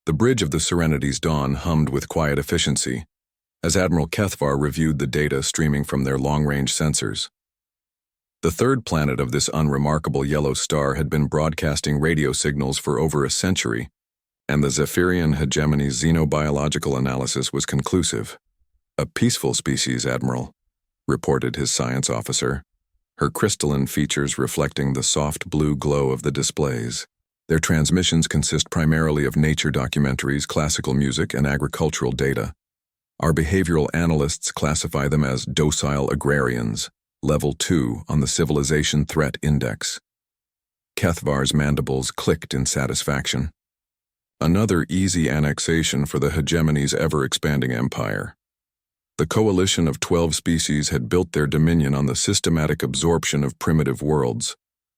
The bridge of the Serenity's dawn hummed with quiet efficiency, as Admiral Kethvar reviewed the data streaming from their long-range sensors. The third planet of this unremarkable yellow star had been broadcasting radio signals for over a century, and the Zephyrian hegemony's xenobiological analysis was conclusive. "A peaceful species, Admiral," reported his science officer, her crystalline features reflecting the soft blue glow of the displays. Their transmissions consist primarily of nature documentaries, classical music, and agricultural data. Our behavioral analysts classify them as docile agrarians, level 2 on the Civilization Threat Index. Kethvar's mandibles clicked in satisfaction. Another easy annexation for the hegemony's ever-expanding empire. The coalition of 12 species had built their dominion on the systematic absorption of primitive worlds,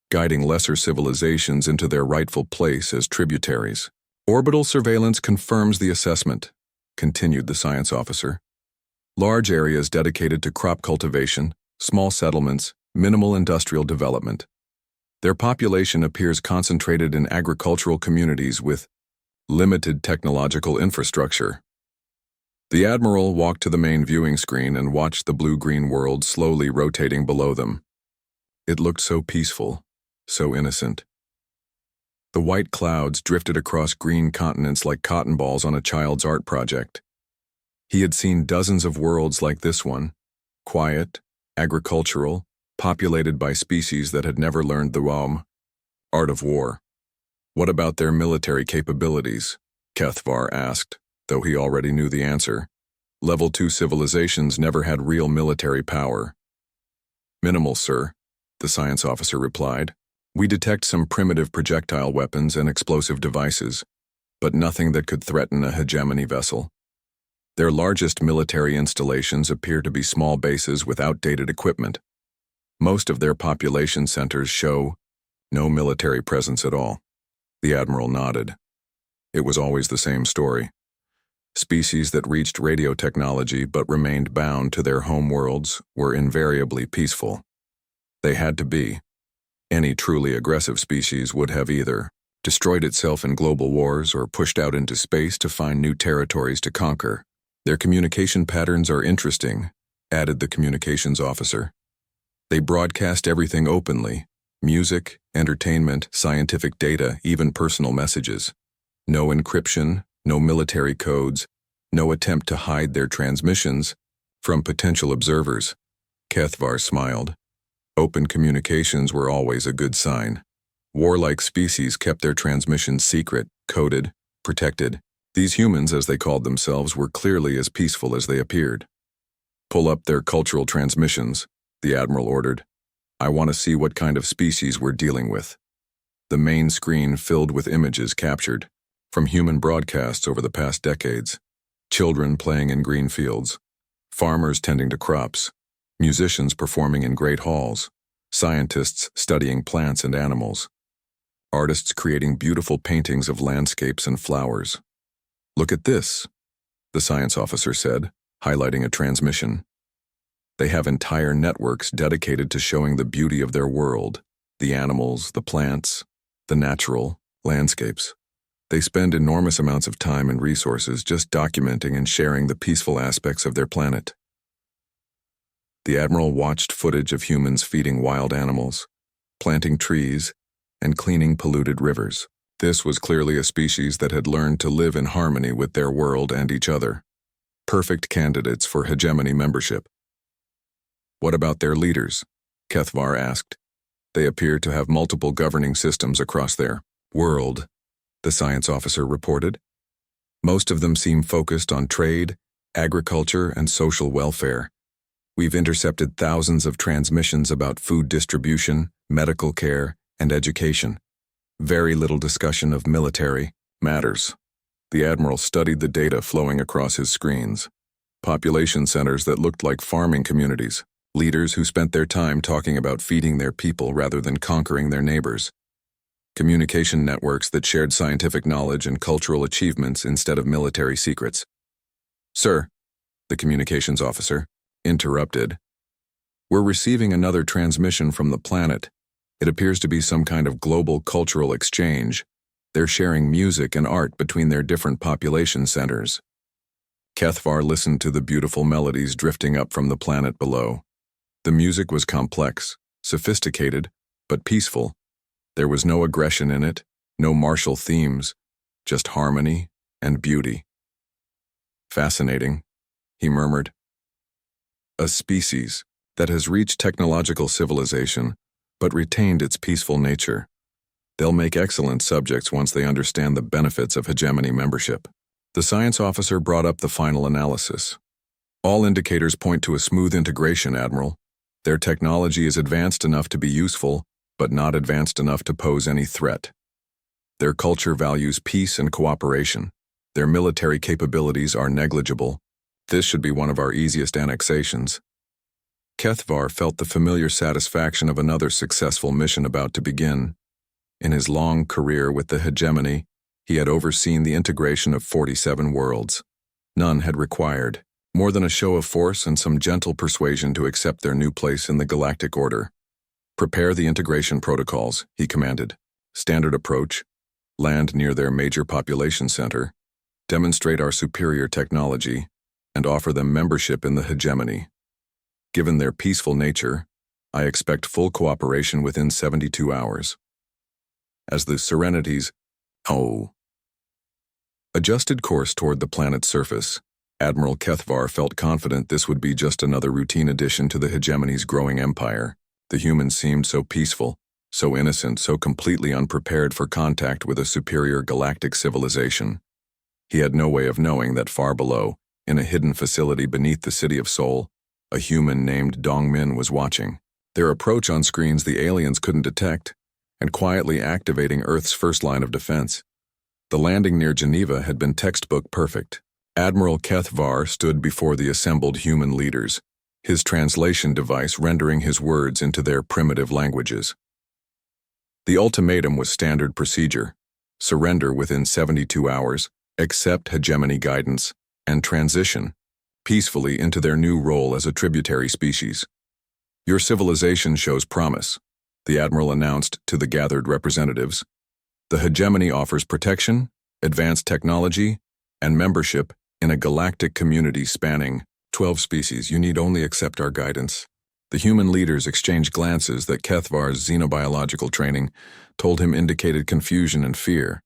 guiding lesser civilizations into their rightful place as tributaries. "Orbital surveillance confirms the assessment," continued the science officer. "Large areas dedicated to crop cultivation, small settlements, minimal industrial development. Their population appears concentrated in agricultural communities with limited technological infrastructure." The Admiral walked to the main viewing screen and watched the blue-green world slowly rotating below them. It looked so peaceful, so innocent. The white clouds drifted across green continents like cotton balls on a child's art project. He had seen dozens of worlds like this one, quiet, agricultural, populated by species that had never learned the art of war. "What about their military capabilities?" Kethvar asked, though he already knew the answer. Level 2 civilizations never had real military power. "Minimal, sir," the science officer replied. "We detect some primitive projectile weapons and explosive devices, but nothing that could threaten a hegemony vessel. Their largest military installations appear to be small bases with outdated equipment. Most of their population centers show no military presence at all." The Admiral nodded. It was always the same story. Species that reached radio technology but remained bound to their home worlds were invariably peaceful. They had to be. Any truly aggressive species would have either destroyed itself in global wars or pushed out into space to find new territories to conquer. "Their communication patterns are interesting," added the communications officer. "They broadcast everything openly: music, entertainment, scientific data, even personal messages. No encryption, no military codes, no attempt to hide their transmissions from potential observers." Kethvar smiled. Open communications were always a good sign. Warlike species kept their transmissions secret, coded, protected. These humans, as they called themselves, were clearly as peaceful as they appeared. "Pull up their cultural transmissions," the Admiral ordered. "I want to see what kind of species we're dealing with." The main screen filled with images captured from human broadcasts over the past decades. Children playing in green fields, farmers tending to crops, musicians performing in great halls, scientists studying plants and animals, artists creating beautiful paintings of landscapes and flowers. "Look at this," the science officer said, highlighting a transmission. "They have entire networks dedicated to showing the beauty of their world, the animals, the plants, the natural landscapes. They spend enormous amounts of time and resources just documenting and sharing the peaceful aspects of their planet." The Admiral watched footage of humans feeding wild animals, planting trees, and cleaning polluted rivers. This was clearly a species that had learned to live in harmony with their world and each other. Perfect candidates for hegemony membership. "What about their leaders?" Kethvar asked. "They appear to have multiple governing systems across their world," the science officer reported. "Most of them seem focused on trade, agriculture, and social welfare. We've intercepted thousands of transmissions about food distribution, medical care, and education. Very little discussion of military matters." The Admiral studied the data flowing across his screens. Population centers that looked like farming communities, leaders who spent their time talking about feeding their people rather than conquering their neighbors. Communication networks that shared scientific knowledge and cultural achievements instead of military secrets. "Sir," the communications officer interrupted, "we're receiving another transmission from the planet. It appears to be some kind of global cultural exchange. They're sharing music and art between their different population centers. Kethvar listened to the beautiful melodies drifting up from the planet below. The music was complex, sophisticated, but peaceful. There was no aggression in it, no martial themes, just harmony and beauty. Fascinating, he murmured. A species that has reached technological civilization, but retained its peaceful nature. They'll make excellent subjects once they understand the benefits of hegemony membership. The science officer brought up the final analysis. All indicators point to a smooth integration, Admiral. Their technology is advanced enough to be useful, but not advanced enough to pose any threat. Their culture values peace and cooperation. Their military capabilities are negligible. This should be one of our easiest annexations. Kethvar felt the familiar satisfaction of another successful mission about to begin. In his long career with the hegemony, he had overseen the integration of 47 worlds. None had required more than a show of force and some gentle persuasion to accept their new place in the galactic order. Prepare the integration protocols, he commanded. Standard approach, land near their major population center, demonstrate our superior technology, and offer them membership in the hegemony. Given their peaceful nature, I expect full cooperation within 72 hours. As the Serenities adjusted course toward the planet's surface, Admiral Kethvar felt confident this would be just another routine addition to the hegemony's growing empire. The humans seemed so peaceful, so innocent, so completely unprepared for contact with a superior galactic civilization. He had no way of knowing that far below, in a hidden facility beneath the city of Seoul, a human named Dongmin was watching. Their approach on screens the aliens couldn't detect, and quietly activating Earth's first line of defense. The landing near Geneva had been textbook perfect. Admiral Kethvar stood before the assembled human leaders, his translation device rendering his words into their primitive languages. The ultimatum was standard procedure: surrender within 72 hours, accept hegemony guidance, and transition peacefully into their new role as a tributary species. Your civilization shows promise, the Admiral announced to the gathered representatives. The hegemony offers protection, advanced technology, and membership in a galactic community spanning 12 species. You need only accept our guidance. The human leaders exchanged glances that Kethvar's xenobiological training told him indicated confusion and fear.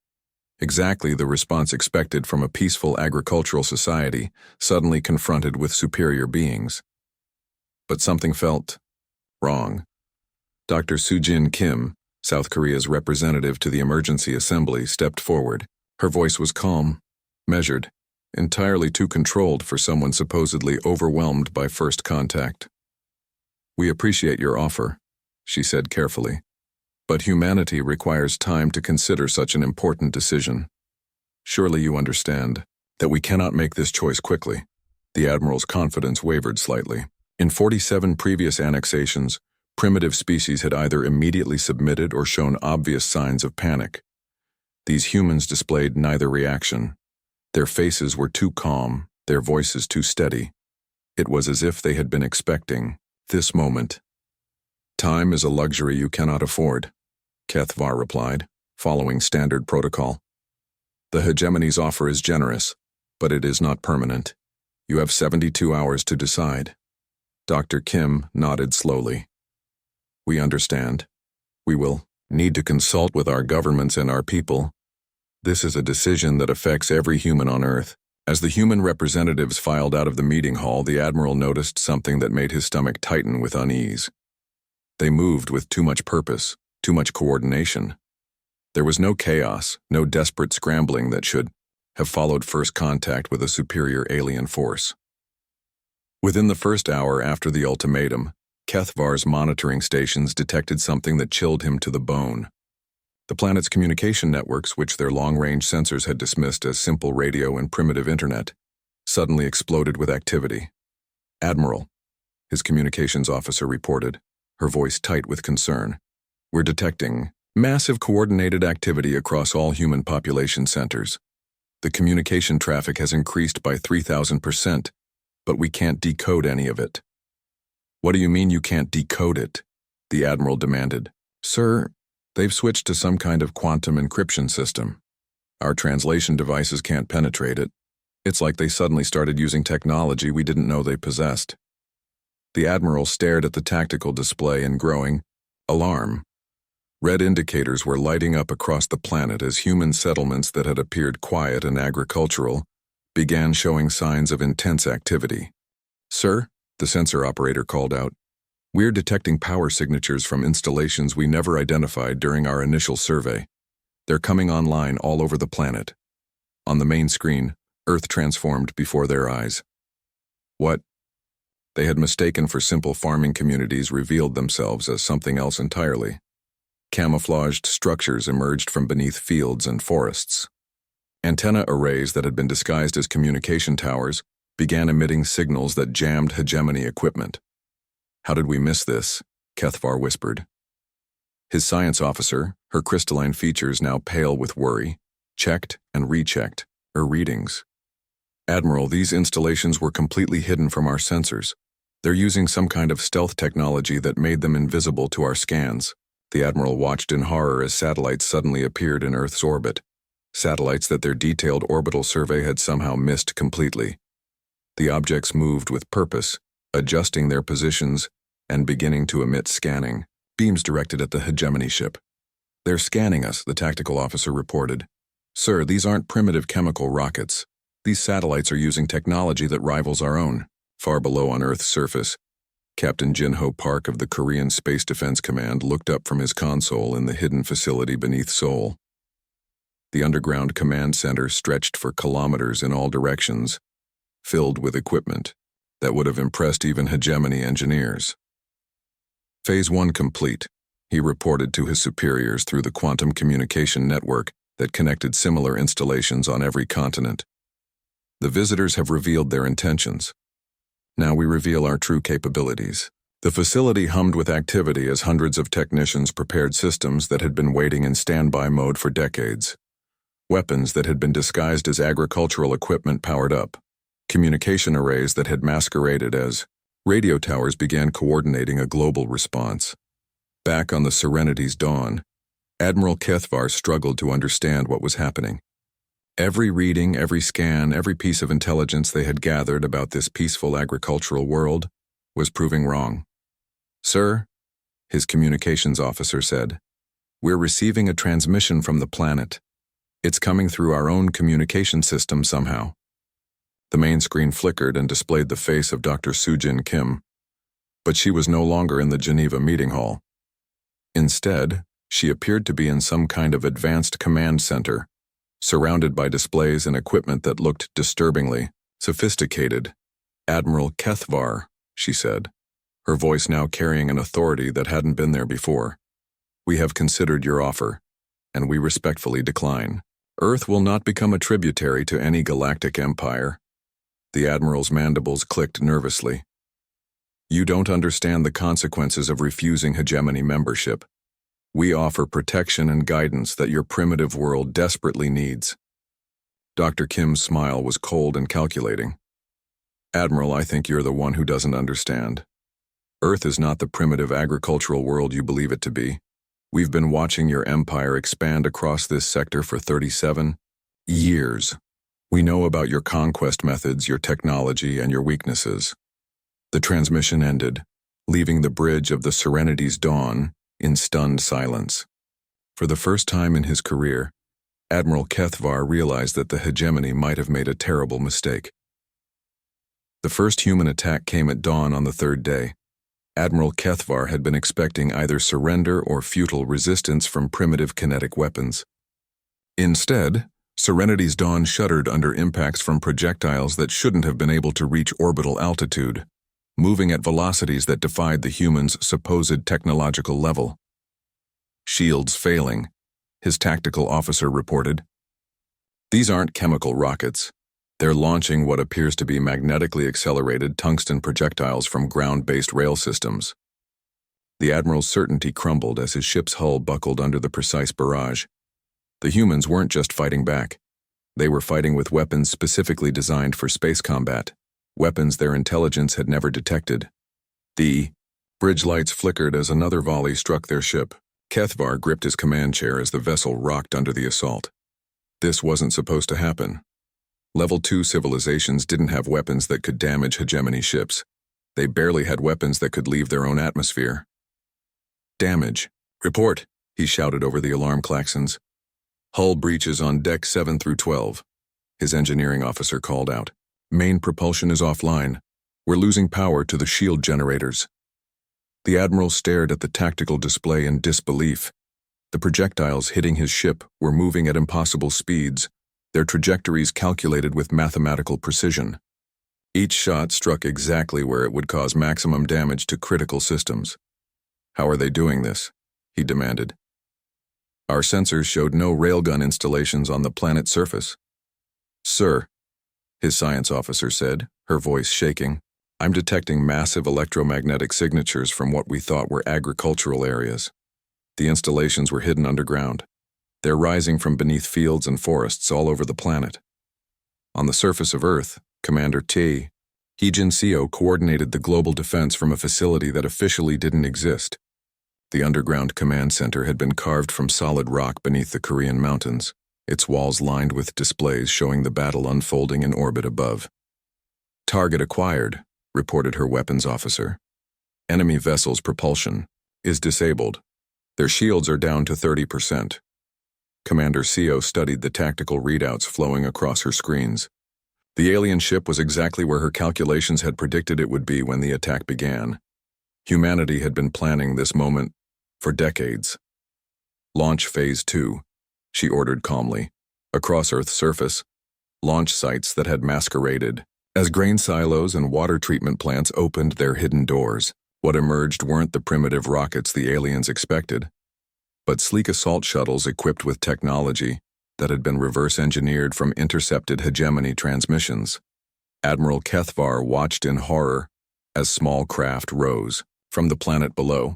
Exactly the response expected from a peaceful agricultural society suddenly confronted with superior beings. But something felt wrong. Dr. Sujin Kim, South Korea's representative to the emergency assembly, stepped forward. Her voice was calm, measured, entirely too controlled for someone supposedly overwhelmed by first contact. "We appreciate your offer," she said carefully, "but humanity requires time to consider such an important decision. Surely you understand that we cannot make this choice quickly." The Admiral's confidence wavered slightly. In 47 previous annexations, primitive species had either immediately submitted or shown obvious signs of panic. These humans displayed neither reaction. Their faces were too calm, their voices too steady. It was as if they had been expecting this moment. "Time is a luxury you cannot afford," Kethvar replied, following standard protocol. "The hegemony's offer is generous, but it is not permanent. You have 72 hours to decide." Dr. Kim nodded slowly. "We understand. We will need to consult with our governments and our people. This is a decision that affects every human on Earth." As the human representatives filed out of the meeting hall, the Admiral noticed something that made his stomach tighten with unease. They moved with too much purpose, too much coordination. There was no chaos, no desperate scrambling that should have followed first contact with a superior alien force. Within the first hour after the ultimatum, Kethvar's monitoring stations detected something that chilled him to the bone. The planet's communication networks, which their long-range sensors had dismissed as simple radio and primitive internet, suddenly exploded with activity. "Admiral," his communications officer reported, her voice tight with concern, "we're detecting massive coordinated activity across all human population centers. The communication traffic has increased by 3,000%, but we can't decode any of it." "What do you mean you can't decode it?" the Admiral demanded. "Sir, They've switched to some kind of quantum encryption system. Our translation devices can't penetrate it. It's like they suddenly started using technology we didn't know they possessed. The Admiral stared at the tactical display in growing alarm. Red indicators were lighting up across the planet as human settlements that had appeared quiet and agricultural began showing signs of intense activity. "Sir," the sensor operator called out, "we're detecting power signatures from installations we never identified during our initial survey. They're coming online all over the planet." On the main screen, Earth transformed before their eyes. What they had mistaken for simple farming communities revealed themselves as something else entirely. Camouflaged structures emerged from beneath fields and forests. Antenna arrays that had been disguised as communication towers began emitting signals that jammed hegemony equipment. "How did we miss this?" Kethvar whispered. His science officer, her crystalline features now pale with worry, checked and rechecked her readings. "Admiral, these installations were completely hidden from our sensors. They're using some kind of stealth technology that made them invisible to our scans." The Admiral watched in horror as satellites suddenly appeared in Earth's orbit, satellites that their detailed orbital survey had somehow missed completely. The objects moved with purpose, adjusting their positions and beginning to emit scanning beams directed at the hegemony ship. "They're scanning us," the tactical officer reported. "Sir, these aren't primitive chemical rockets. These satellites are using technology that rivals our own." Far below on Earth's surface, Captain Jinho Park of the Korean Space Defense Command looked up from his console in the hidden facility beneath Seoul. The underground command center stretched for kilometers in all directions, filled with equipment that would have impressed even hegemony engineers. "Phase 1 complete," he reported to his superiors through the quantum communication network that connected similar installations on every continent. "The visitors have revealed their intentions. Now we reveal our true capabilities." The facility hummed with activity as hundreds of technicians prepared systems that had been waiting in standby mode for decades. Weapons that had been disguised as agricultural equipment powered up. Communication arrays that had masqueraded as radio towers began coordinating a global response. Back on the Serenity's dawn, Admiral Kethvar struggled to understand what was happening. Every reading, every scan, every piece of intelligence they had gathered about this peaceful agricultural world was proving wrong. "Sir," his communications officer said, "we're receiving a transmission from the planet. It's coming through our own communication system somehow." The main screen flickered and displayed the face of Dr. Sujin Kim, but she was no longer in the Geneva meeting hall. Instead, she appeared to be in some kind of advanced command center, surrounded by displays and equipment that looked disturbingly sophisticated. "Admiral Kethvar," she said, her voice now carrying an authority that hadn't been there before. "We have considered your offer, and we respectfully decline. Earth will not become a tributary to any galactic empire." The Admiral's mandibles clicked nervously. "You don't understand the consequences of refusing hegemony membership. We offer protection and guidance that your primitive world desperately needs." Dr. Kim's smile was cold and calculating. "Admiral, I think you're the one who doesn't understand. Earth is not the primitive agricultural world you believe it to be. We've been watching your empire expand across this sector for 37 years. We know about your conquest methods, your technology, and your weaknesses." The transmission ended, leaving the bridge of the Serenity's dawn in stunned silence. For the first time in his career, Admiral Kethvar realized that the hegemony might have made a terrible mistake. The first human attack came at dawn on the third day. Admiral Kethvar had been expecting either surrender or futile resistance from primitive kinetic weapons. Instead, Serenity's dawn shuddered under impacts from projectiles that shouldn't have been able to reach orbital altitude, moving at velocities that defied the humans' supposed technological level. "Shields failing," his tactical officer reported. "These aren't chemical rockets. They're launching what appears to be magnetically accelerated tungsten projectiles from ground-based rail systems." The Admiral's certainty crumbled as his ship's hull buckled under the precise barrage. The humans weren't just fighting back. They were fighting with weapons specifically designed for space combat, weapons their intelligence had never detected. The bridge lights flickered as another volley struck their ship, Kethvar gripped his command chair as the vessel rocked under the assault. This wasn't supposed to happen. Level 2 civilizations didn't have weapons that could damage hegemony ships. They barely had weapons that could leave their own atmosphere. Damage. Report, he shouted over the alarm klaxons. Hull breaches on deck 7 through 12. His engineering officer called out. Main propulsion is offline. We're losing power to the shield generators. The admiral stared at the tactical display in disbelief. The projectiles hitting his ship were moving at impossible speeds, their trajectories calculated with mathematical precision. Each shot struck exactly where it would cause maximum damage to critical systems. How are they doing this? He demanded. Our sensors showed no railgun installations on the planet's surface. Sir, his science officer said, her voice shaking, I'm detecting massive electromagnetic signatures from what we thought were agricultural areas. The installations were hidden underground. They're rising from beneath fields and forests all over the planet. On the surface of Earth, Commander T. Heejin Seo coordinated the global defense from a facility that officially didn't exist. The underground command center had been carved from solid rock beneath the Korean mountains, its walls lined with displays showing the battle unfolding in orbit above. Target acquired, reported her weapons officer. Enemy vessel's propulsion is disabled. Their shields are down to 30%. Commander Seo studied the tactical readouts flowing across her screens. The alien ship was exactly where her calculations had predicted it would be when the attack began. Humanity had been planning this moment for decades. Launch Phase 2, she ordered calmly. Across Earth's surface, launch sites that had masqueraded as grain silos and water treatment plants opened their hidden doors. What emerged weren't the primitive rockets the aliens expected, but sleek assault shuttles equipped with technology that had been reverse-engineered from intercepted hegemony transmissions. Admiral Kethvar watched in horror as small craft rose from the planet below.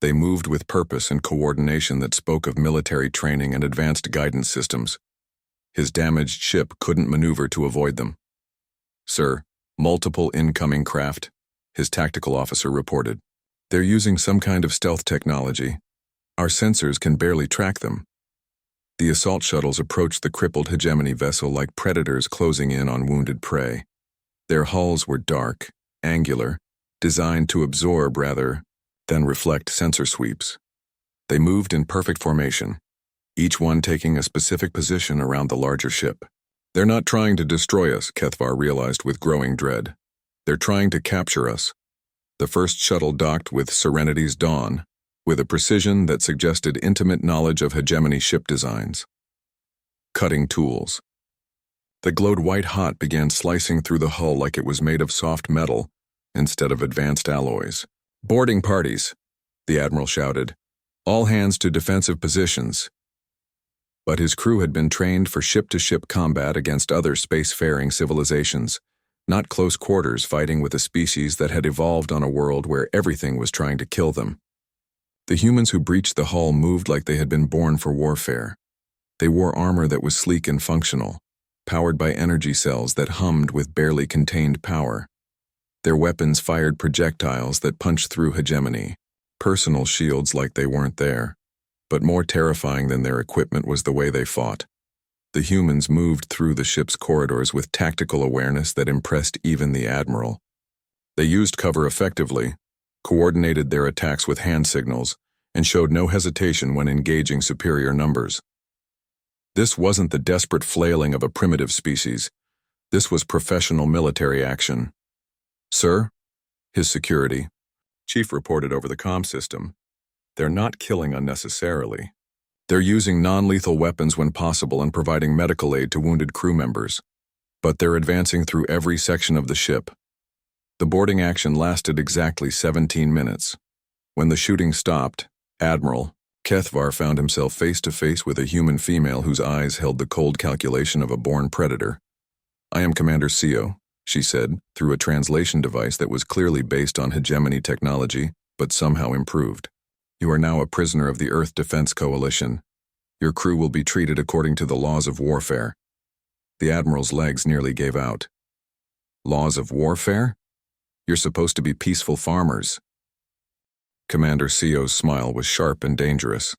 They moved with purpose and coordination that spoke of military training and advanced guidance systems. His damaged ship couldn't maneuver to avoid them. Sir, multiple incoming craft, his tactical officer reported. They're using some kind of stealth technology. Our sensors can barely track them. The assault shuttles approached the crippled hegemony vessel like predators closing in on wounded prey. Their hulls were dark, angular, designed to absorb rather than reflect sensor sweeps. They moved in perfect formation, each one taking a specific position around the larger ship. They're not trying to destroy us, Kethvar realized with growing dread. They're trying to capture us. The first shuttle docked with Serenity's Dawn, with a precision that suggested intimate knowledge of hegemony ship designs. Cutting tools. The glowed white-hot began slicing through the hull like it was made of soft metal instead of advanced alloys. Boarding parties, the admiral shouted. All hands to defensive positions. But his crew had been trained for ship-to-ship combat against other spacefaring civilizations, not close quarters fighting with a species that had evolved on a world where everything was trying to kill them. The humans who breached the hull moved like they had been born for warfare. They wore armor that was sleek and functional, powered by energy cells that hummed with barely contained power. Their weapons fired projectiles that punched through hegemony, personal shields like they weren't there. But more terrifying than their equipment was the way they fought. The humans moved through the ship's corridors with tactical awareness that impressed even the admiral. They used cover effectively, coordinated their attacks with hand signals, and showed no hesitation when engaging superior numbers. This wasn't the desperate flailing of a primitive species. This was professional military action. Sir, his security chief reported over the comm system. They're not killing unnecessarily. They're using non-lethal weapons when possible and providing medical aid to wounded crew members. But they're advancing through every section of the ship. The boarding action lasted exactly 17 minutes. When the shooting stopped, Admiral Kethvar found himself face-to-face with a human female whose eyes held the cold calculation of a born predator. I am Commander Seo, she said, through a translation device that was clearly based on hegemony technology, but somehow improved. You are now a prisoner of the Earth Defense Coalition. Your crew will be treated according to the laws of warfare. The Admiral's legs nearly gave out. Laws of warfare? You're supposed to be peaceful farmers. Commander Seo's smile was sharp and dangerous.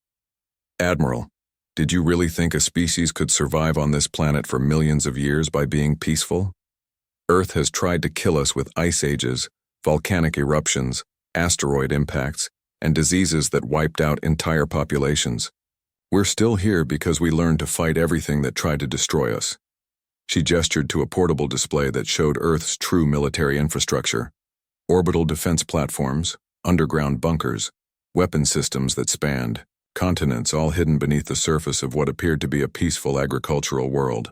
Admiral, did you really think a species could survive on this planet for millions of years by being peaceful? Earth has tried to kill us with ice ages, volcanic eruptions, asteroid impacts, and diseases that wiped out entire populations. We're still here because we learned to fight everything that tried to destroy us. She gestured to a portable display that showed Earth's true military infrastructure: orbital defense platforms, underground bunkers, weapon systems that spanned continents, all hidden beneath the surface of what appeared to be a peaceful agricultural world.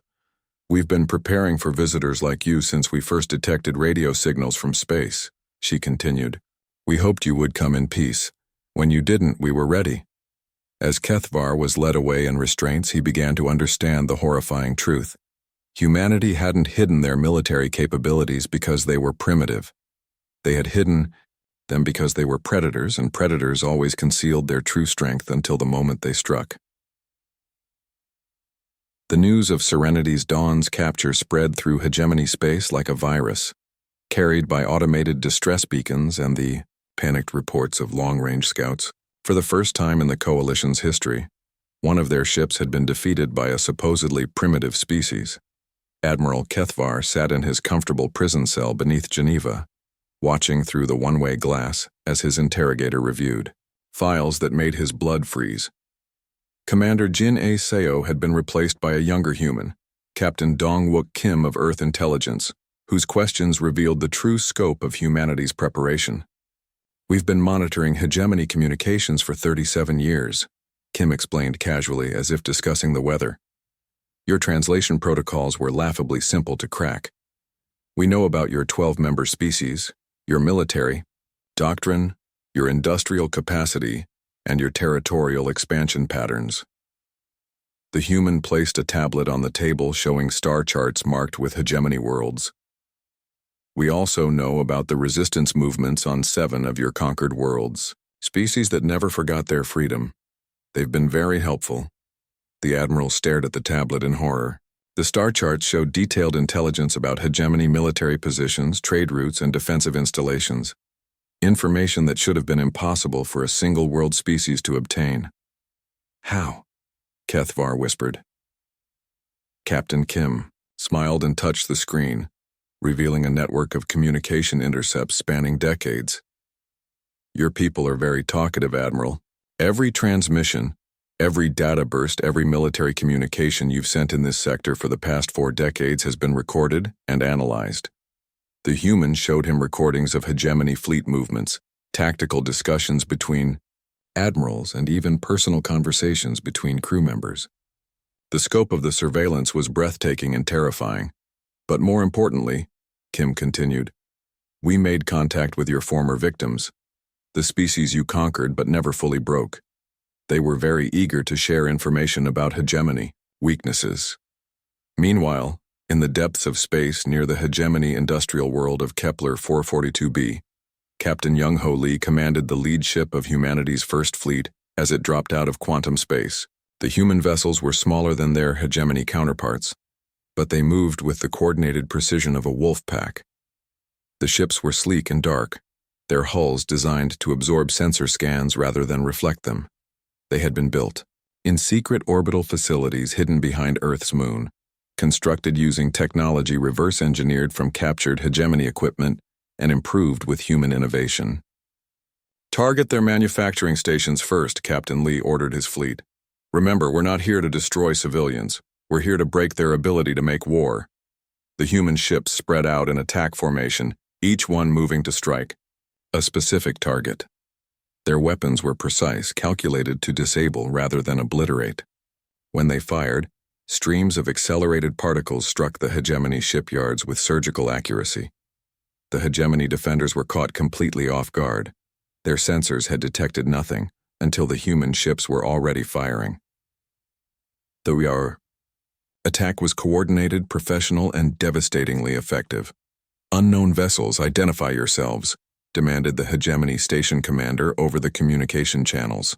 We've been preparing for visitors like you since we first detected radio signals from space, she continued. We hoped you would come in peace. When you didn't, we were ready. As Kethvar was led away in restraints, he began to understand the horrifying truth. Humanity hadn't hidden their military capabilities because they were primitive. They had hidden them because they were predators, and predators always concealed their true strength until the moment they struck. The news of Serenity's Dawn's capture spread through hegemony space like a virus, carried by automated distress beacons and the panicked reports of long-range scouts. For the first time in the Coalition's history, one of their ships had been defeated by a supposedly primitive species. Admiral Kethvar sat in his comfortable prison cell beneath Geneva, watching through the one-way glass as his interrogator reviewed files that made his blood freeze. Commander Jin A. Seo had been replaced by a younger human, Captain Dong-Wook Kim of Earth Intelligence, whose questions revealed the true scope of humanity's preparation. We've been monitoring hegemony communications for 37 years, Kim explained casually as if discussing the weather. Your translation protocols were laughably simple to crack. We know about your 12-member species, your military, doctrine, your industrial capacity, and your territorial expansion patterns. The human placed a tablet on the table showing star charts marked with hegemony worlds. We also know about the resistance movements on 7 of your conquered worlds, species that never forgot their freedom. They've been very helpful. The Admiral stared at the tablet in horror. The star charts showed detailed intelligence about hegemony military positions, trade routes, and defensive installations. Information that should have been impossible for a single world species to obtain. How? Kethvar whispered. Captain Kim smiled and touched the screen, revealing a network of communication intercepts spanning decades. Your people are very talkative, Admiral. Every transmission, every data burst, every military communication you've sent in this sector for the past 4 decades has been recorded and analyzed. The humans showed him recordings of hegemony fleet movements, tactical discussions between admirals, and even personal conversations between crew members. The scope of the surveillance was breathtaking and terrifying. But more importantly, Kim continued, we made contact with your former victims, the species you conquered but never fully broke. They were very eager to share information about hegemony, weaknesses. Meanwhile, in the depths of space near the hegemony industrial world of Kepler 442b, Captain Young-Ho Lee commanded the lead ship of humanity's first fleet as it dropped out of quantum space. The human vessels were smaller than their hegemony counterparts, but they moved with the coordinated precision of a wolf pack. The ships were sleek and dark, their hulls designed to absorb sensor scans rather than reflect them. They had been built in secret orbital facilities hidden behind Earth's moon, constructed using technology reverse-engineered from captured hegemony equipment and improved with human innovation. Target their manufacturing stations first, Captain Lee ordered his fleet. Remember, we're not here to destroy civilians. We're here to break their ability to make war. The human ships spread out in attack formation, each one moving to strike a specific target. Their weapons were precise, calculated to disable rather than obliterate. When they fired, streams of accelerated particles struck the hegemony shipyards with surgical accuracy. The hegemony defenders were caught completely off guard. Their sensors had detected nothing until the human ships were already firing. The attack was coordinated, professional, and devastatingly effective. Unknown vessels, identify yourselves, demanded the hegemony station commander over the communication channels.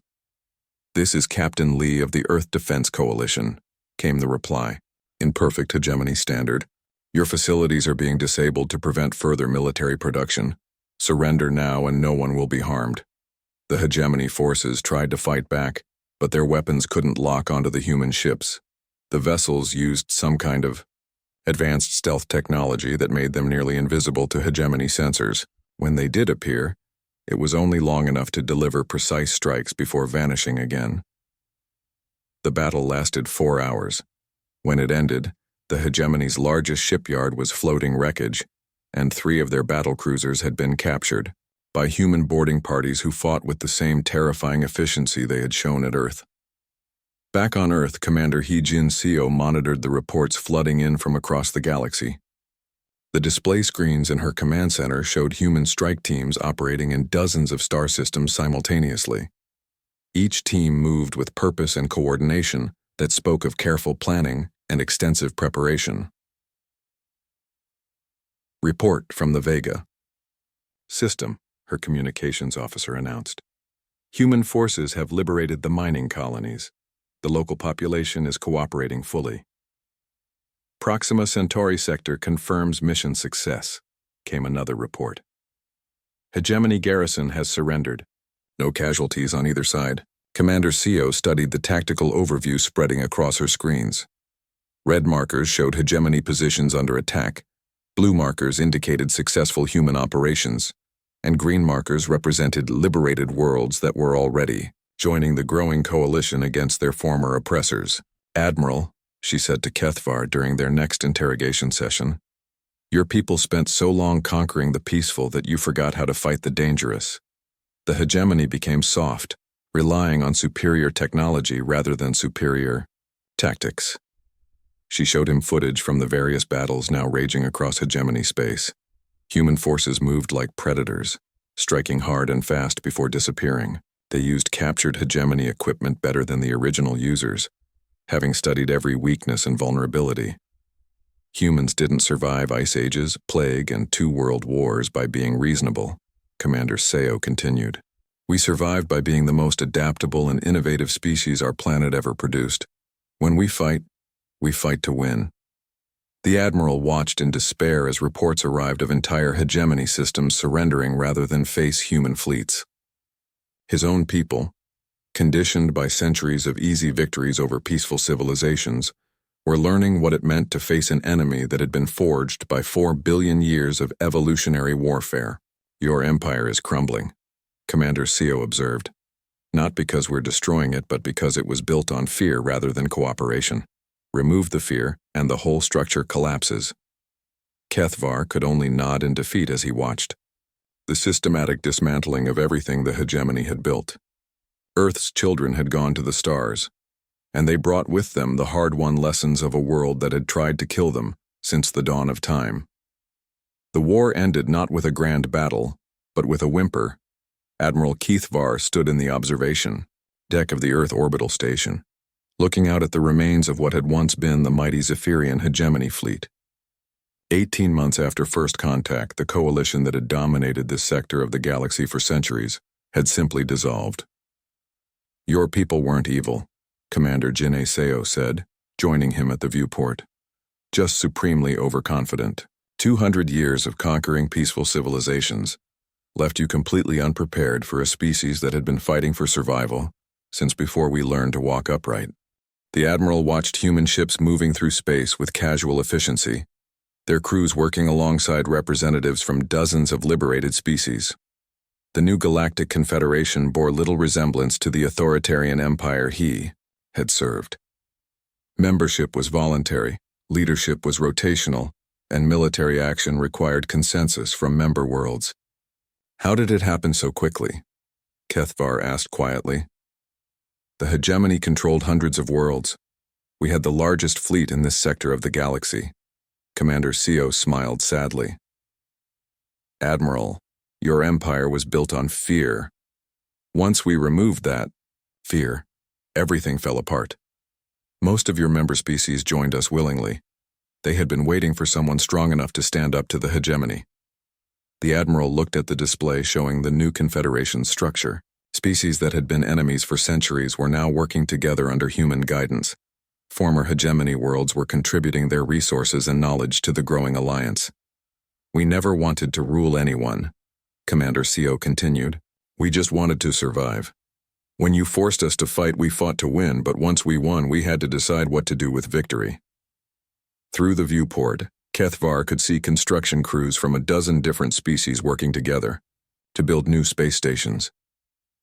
This is Captain Lee of the Earth Defense Coalition, came the reply. In perfect hegemony standard, your facilities are being disabled to prevent further military production. Surrender now and no one will be harmed. The hegemony forces tried to fight back, but their weapons couldn't lock onto the human ships. The vessels used some kind of advanced stealth technology that made them nearly invisible to hegemony sensors. When they did appear, it was only long enough to deliver precise strikes before vanishing again. The battle lasted 4 hours. When it ended, the hegemony's largest shipyard was floating wreckage, and 3 of their battle cruisers had been captured by human boarding parties who fought with the same terrifying efficiency they had shown at Earth. Back on Earth, Commander Hee-Jin Seo monitored the reports flooding in from across the galaxy. The display screens in her command center showed human strike teams operating in dozens of star systems simultaneously. Each team moved with purpose and coordination that spoke of careful planning and extensive preparation. Report from the Vega. System, her communications officer announced. Human forces have liberated the mining colonies. The local population is cooperating fully. Proxima Centauri sector confirms mission success, came another report. Hegemony garrison has surrendered. No casualties on either side. Commander Seo studied the tactical overview spreading across her screens. Red markers showed hegemony positions under attack. Blue markers indicated successful human operations, and green markers represented liberated worlds that were already joining the growing coalition against their former oppressors. Admiral, she said to Kethvar during their next interrogation session, your people spent so long conquering the peaceful that you forgot how to fight the dangerous. The hegemony became soft, relying on superior technology rather than superior tactics. She showed him footage from the various battles now raging across hegemony space. Human forces moved like predators, striking hard and fast before disappearing. They used captured hegemony equipment better than the original users, having studied every weakness and vulnerability. Humans didn't survive ice ages, plague, and 2 world wars by being reasonable, Commander Seo continued. We survived by being the most adaptable and innovative species our planet ever produced. When we fight to win. The Admiral watched in despair as reports arrived of entire hegemony systems surrendering rather than face human fleets. His own people, conditioned by centuries of easy victories over peaceful civilizations, were learning what it meant to face an enemy that had been forged by 4 billion years of evolutionary warfare. Your empire is crumbling, Commander Seo observed. Not because we're destroying it, but because it was built on fear rather than cooperation. Remove the fear, and the whole structure collapses. Kethvar could only nod in defeat as he watched. The systematic dismantling of everything the hegemony had built. Earth's children had gone to the stars, and they brought with them the hard-won lessons of a world that had tried to kill them since the dawn of time. The war ended not with a grand battle, but with a whimper. Admiral Kethvar stood in the observation deck of the Earth orbital station, looking out at the remains of what had once been the mighty Zephyrian hegemony fleet. 18 months after first contact, the coalition that had dominated this sector of the galaxy for centuries had simply dissolved. Your people weren't evil, Commander Jin'e Seo said, joining him at the viewport. Just supremely overconfident. 200 years of conquering peaceful civilizations left you completely unprepared for a species that had been fighting for survival since before we learned to walk upright. The Admiral watched human ships moving through space with casual efficiency, their crews working alongside representatives from dozens of liberated species. The new Galactic Confederation bore little resemblance to the authoritarian empire he had served. Membership was voluntary, leadership was rotational, and military action required consensus from member worlds. How did it happen so quickly? Kethvar asked quietly. The hegemony controlled hundreds of worlds. We had the largest fleet in this sector of the galaxy. Commander Seo smiled sadly. Admiral, your empire was built on fear. Once we removed that fear, everything fell apart. Most of your member species joined us willingly. They had been waiting for someone strong enough to stand up to the hegemony. The Admiral looked at the display showing the new Confederation's structure. Species that had been enemies for centuries were now working together under human guidance. Former hegemony worlds were contributing their resources and knowledge to the growing alliance. We never wanted to rule anyone, Commander Seo continued. We just wanted to survive. When you forced us to fight, we fought to win, but once we won, we had to decide what to do with victory. Through the viewport, Kethvar could see construction crews from a dozen different species working together to build new space stations.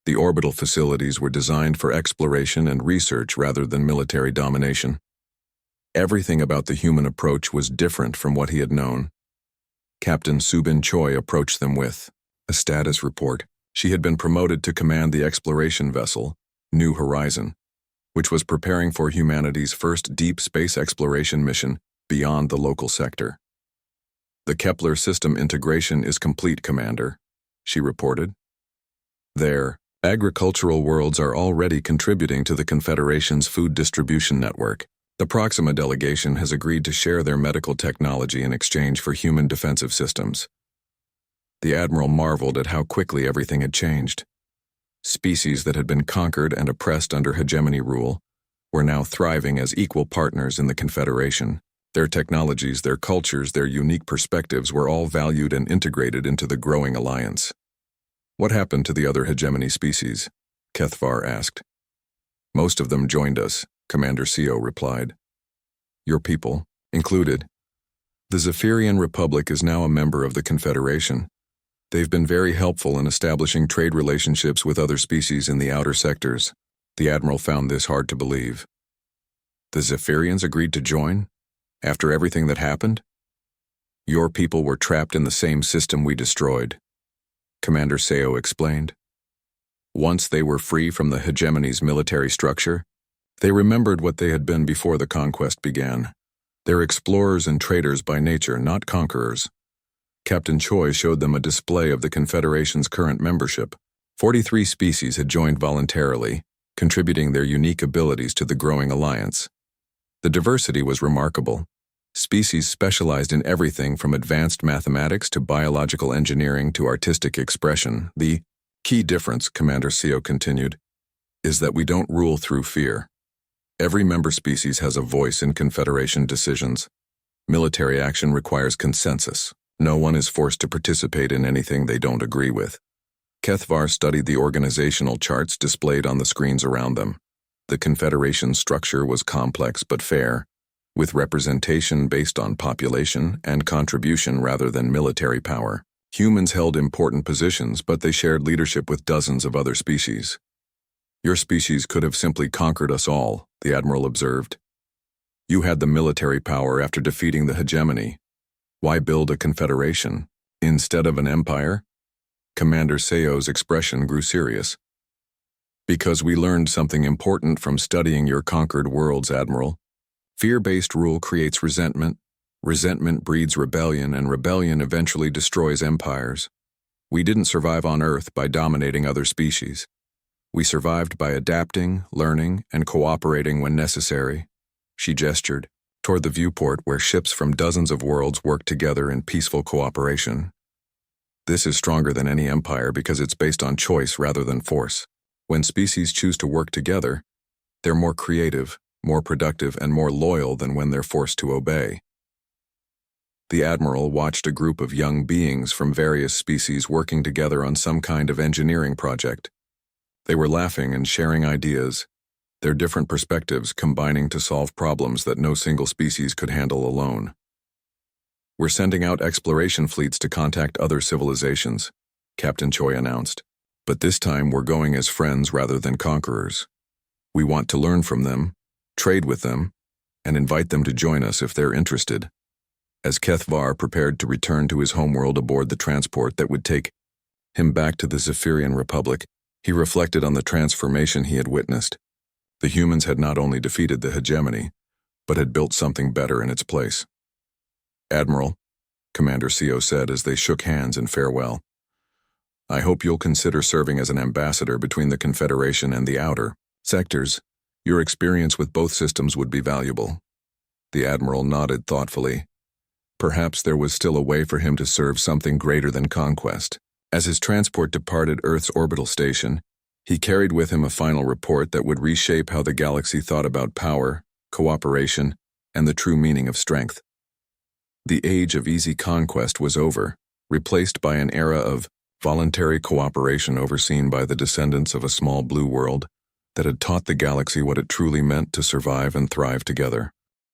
The orbital facilities were designed for exploration and research rather than military domination. Everything about the human approach was different from what he had known. Captain Subin Choi approached them with a status report. She had been promoted to command the exploration vessel, New Horizon, which was preparing for humanity's first deep space exploration mission beyond the local sector. "The Kepler system integration is complete, Commander," she reported. "Their agricultural worlds are already contributing to the Confederation's food distribution network. The Proxima delegation has agreed to share their medical technology in exchange for human defensive systems." The Admiral marveled at how quickly everything had changed. Species that had been conquered and oppressed under hegemony rule were now thriving as equal partners in the Confederation. Their technologies, their cultures, their unique perspectives were all valued and integrated into the growing alliance. "What happened to the other hegemony species?" Kethvar asked. "Most of them joined us," Commander Seo replied. "Your people, included. The Zephyrian Republic is now a member of the Confederation. They've been very helpful in establishing trade relationships with other species in the outer sectors." The Admiral found this hard to believe. "The Zephyrians agreed to join? After everything that happened?" "Your people were trapped in the same system we destroyed," Commander Seo explained. "Once they were free from the hegemony's military structure, they remembered what they had been before the conquest began. They're explorers and traders by nature, not conquerors." Captain Choi showed them a display of the Confederation's current membership. 43 species had joined voluntarily, contributing their unique abilities to the growing alliance. The diversity was remarkable. Species specialized in everything from advanced mathematics to biological engineering to artistic expression. "The key difference," Commander Seo continued, "is that we don't rule through fear. Every member species has a voice in Confederation decisions. Military action requires consensus. No one is forced to participate in anything they don't agree with." Kethvar studied the organizational charts displayed on the screens around them. The Confederation's structure was complex but fair, with representation based on population and contribution rather than military power. Humans held important positions, but they shared leadership with dozens of other species. "Your species could have simply conquered us all," the Admiral observed. "You had the military power after defeating the hegemony. Why build a confederation instead of an empire?" Commander Seo's expression grew serious. "Because we learned something important from studying your conquered worlds, Admiral. Fear-based rule creates resentment, resentment breeds rebellion, and rebellion eventually destroys empires. We didn't survive on Earth by dominating other species. We survived by adapting, learning, and cooperating when necessary." She gestured toward the viewport where ships from dozens of worlds worked together in peaceful cooperation. "This is stronger than any empire because it's based on choice rather than force. When species choose to work together, they're more creative, more productive, and more loyal than when they're forced to obey." The Admiral watched a group of young beings from various species working together on some kind of engineering project. They were laughing and sharing ideas, their different perspectives combining to solve problems that no single species could handle alone. "We're sending out exploration fleets to contact other civilizations," Captain Choi announced. "But this time we're going as friends rather than conquerors. We want to learn from them, trade with them, and invite them to join us if they're interested." As Kethvar prepared to return to his homeworld aboard the transport that would take him back to the Zephyrian Republic, he reflected on the transformation he had witnessed. The humans had not only defeated the hegemony, but had built something better in its place. "Admiral," Commander Seo said as they shook hands in farewell, "I hope you'll consider serving as an ambassador between the Confederation and the outer sectors. Your experience with both systems would be valuable." The Admiral nodded thoughtfully. Perhaps there was still a way for him to serve something greater than conquest. As his transport departed Earth's orbital station, he carried with him a final report that would reshape how the galaxy thought about power, cooperation, and the true meaning of strength. The age of easy conquest was over, replaced by an era of voluntary cooperation overseen by the descendants of a small blue world that had taught the galaxy what it truly meant to survive and thrive together.